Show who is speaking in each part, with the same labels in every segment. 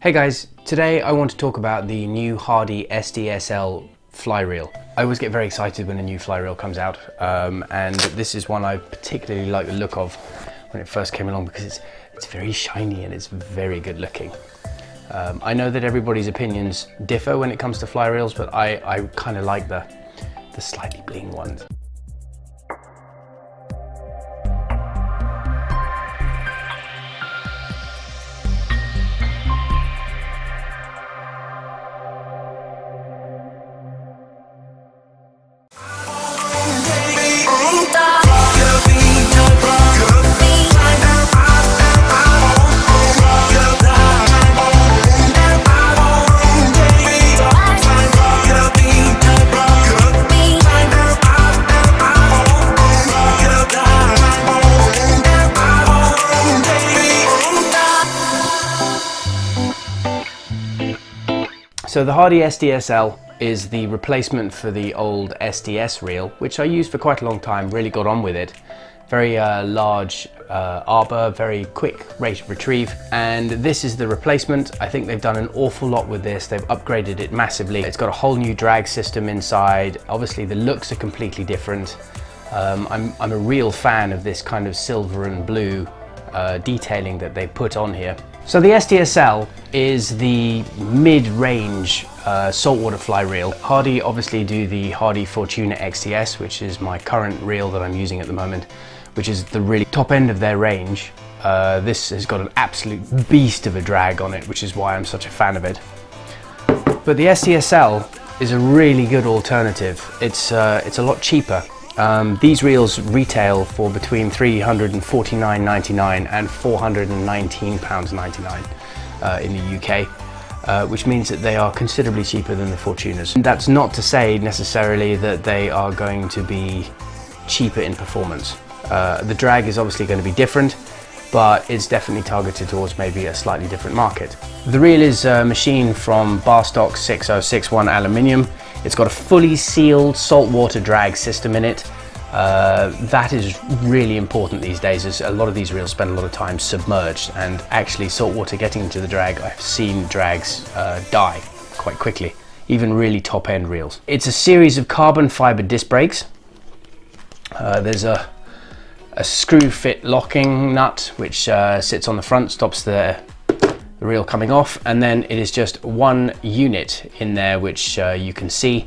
Speaker 1: Hey guys, today I want to talk about the new Hardy SDSL fly reel. I always get very excited when a new fly reel comes out, and this is one I particularly like the look of when it first came along because it's very shiny and it's very good looking. I know that everybody's opinions differ when it comes to fly reels, but I kind of like the slightly bling ones. So the Hardy SDSL is the replacement for the old SDS reel, which I used for quite a long time, really got on with it. Very large arbor, very quick rate of retrieve, and this is the replacement. I think they've done an awful lot with this. They've upgraded it massively. It's got a whole new drag system inside. Obviously the looks are completely different. I'm a real fan of this kind of silver and blue detailing that they put on here. So the SDSL is the mid-range saltwater fly reel. Hardy obviously do the Hardy Fortuna XTS, which is my current reel that I'm using at the moment, which is the really top end of their range. This has got an absolute beast of a drag on it, which is why I'm such a fan of it. But the SDSL is a really good alternative. It's a lot cheaper. These reels retail for between $349.99 and £419.99 in the UK, which means that they are considerably cheaper than the Fortunas. And that's not to say necessarily that they are going to be cheaper in performance. The drag is obviously going to be different, but it's definitely targeted towards maybe a slightly different market. The reel is machined from bar stock 6061 aluminium. It's got a fully sealed saltwater drag system in it. That is really important these days, as a lot of these reels spend a lot of time submerged, and actually saltwater getting into the drag, I've seen drags die quite quickly, even really top end reels. It's a series of carbon fiber disc brakes. There's a screw fit locking nut which sits on the front, stops the reel coming off, and then it is just one unit in there which you can see,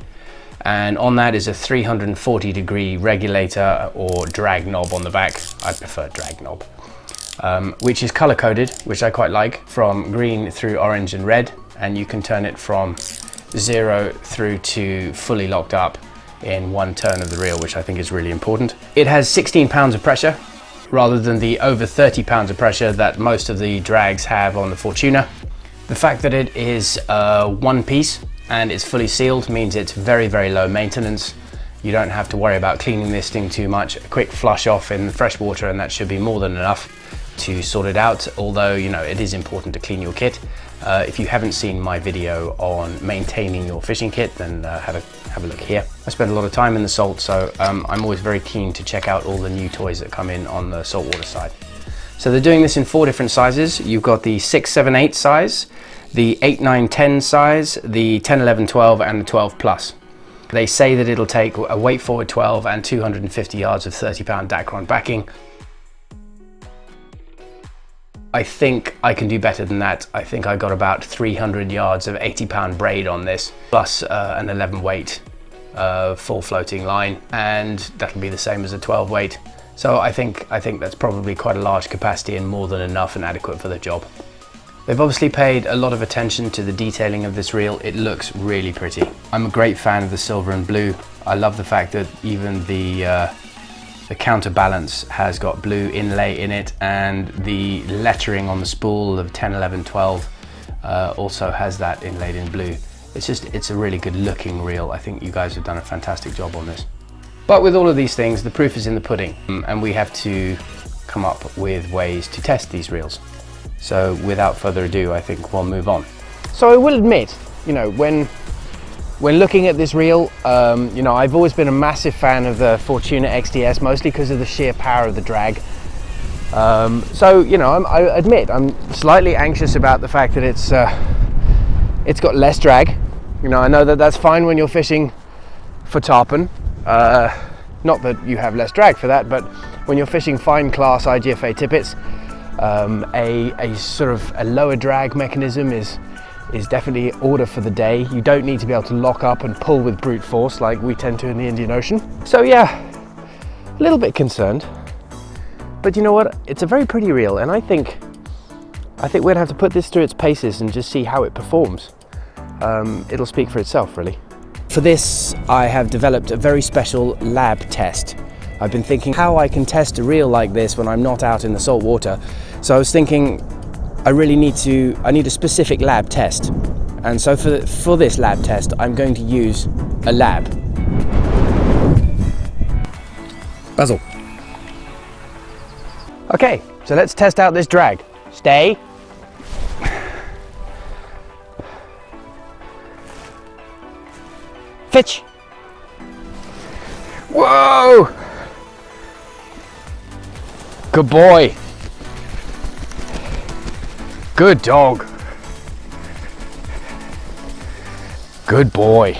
Speaker 1: and on that is a 340-degree regulator or drag knob on the back. I prefer drag knob, which is color coded, which I quite like, from green through orange and red, and you can turn it from 0 through to fully locked up in one turn of the reel, which I think is really important. It has 16 pounds of pressure rather than the over 30 pounds of pressure that most of the drags have on the Fortuna. The fact that it is one piece and it's fully sealed means it's very, very low maintenance. You don't have to worry about cleaning this thing too much. A quick flush off in fresh water and that should be more than enough to sort it out, although, you know, it is important to clean your kit. If you haven't seen my video on maintaining your fishing kit, then have a look here. I spend a lot of time in the salt, so I'm always very keen to check out all the new toys that come in on the saltwater side. So they're doing this in 4 different sizes. You've got the 6, 7, 8 size, the 8, 9, 10 size, the 10, 11, 12, and the 12 plus. They say that it'll take a weight forward 12 and 250 yards of 30-pound Dacron backing. I think I can do better than that. I think I got about 300 yards of 80-pound braid on this, plus an 11 weight full floating line, and that'll be the same as a 12 weight. So I think that's probably quite a large capacity and more than enough and adequate for the job. They've obviously paid a lot of attention to the detailing of this reel. It looks really pretty. I'm a great fan of the silver and blue. I love the fact that even the counterbalance has got blue inlay in it, and the lettering on the spool of 10, 11, 12 also has that inlaid in blue. It's a really good looking reel. I think you guys have done a fantastic job on this. But with all of these things, the proof is in the pudding, and we have to come up with ways to test these reels. So without further ado, I think we'll move on. So I will admit, you know, when looking at this reel, you know, I've always been a massive fan of the Fortuna XTS, mostly because of the sheer power of the drag. So, you know, I admit I'm slightly anxious about the fact that it's got less drag. You know, I know that that's fine when you're fishing for tarpon. Not that you have less drag for that, but when you're fishing fine class IGFA tippets, a sort of a lower drag mechanism is definitely order for the day. You don't need to be able to lock up and pull with brute force like we tend to in the Indian Ocean. So yeah, a little bit concerned. But you know what? It's a very pretty reel, and I think we're gonna have to put this through its paces and just see how it performs. It'll speak for itself, really. For this, I have developed a very special lab test. I've been thinking how I can test a reel like this when I'm not out in the salt water. So I was thinking I need a specific lab test. And so for this lab test, I'm going to use a lab. Basil. Okay, so let's test out this drag. Stay. Fitch. Whoa! Good boy. Good dog. Good boy.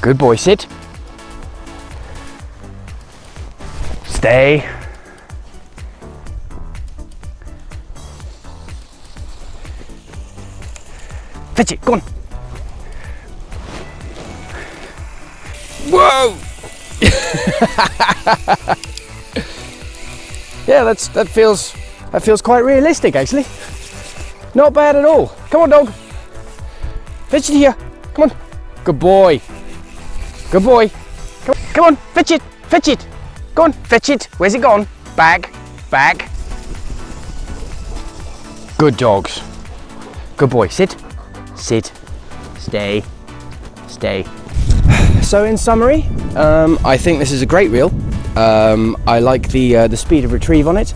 Speaker 1: Good boy, sit. Stay. Fetch it, go on. Whoa! Yeah, that feels quite realistic, actually. Not bad at all. Come on, dog. Fetch it here. Come on. Good boy. Good boy. Come on, fetch it. Fetch it. Go on, fetch it. Where's it gone? Bag. Bag. Good dogs. Good boy. Sit. Sit. Stay. Stay. So in summary, I think this is a great reel. I like the speed of retrieve on it.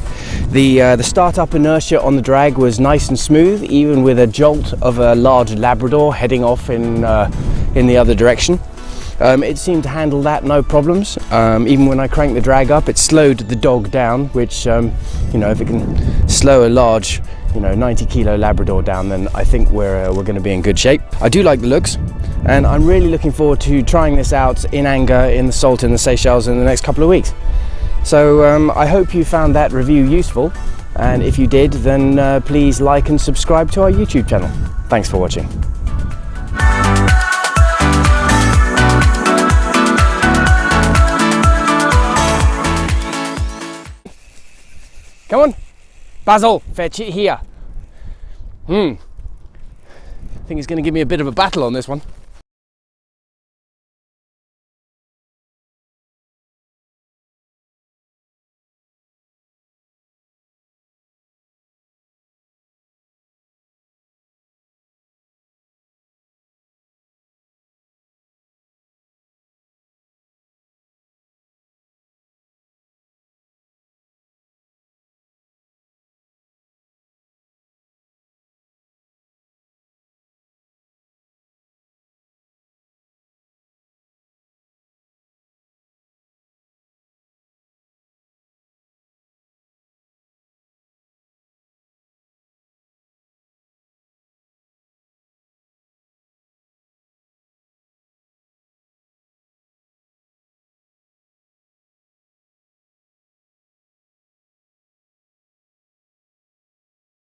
Speaker 1: The startup inertia on the drag was nice and smooth, even with a jolt of a large Labrador heading off in the other direction. It seemed to handle that no problems. Even when I cranked the drag up, it slowed the dog down, which, you know, if it can slow a large, 90 kilo Labrador down, then I think we're going to be in good shape. I do like the looks, and I'm really looking forward to trying this out in anger, in the salt, in the Seychelles in the next couple of weeks. So I hope you found that review useful, and if you did, then please like and subscribe to our YouTube channel. Thanks for watching. Come on, Basil, fetch it here. I think he's going to give me a bit of a battle on this one.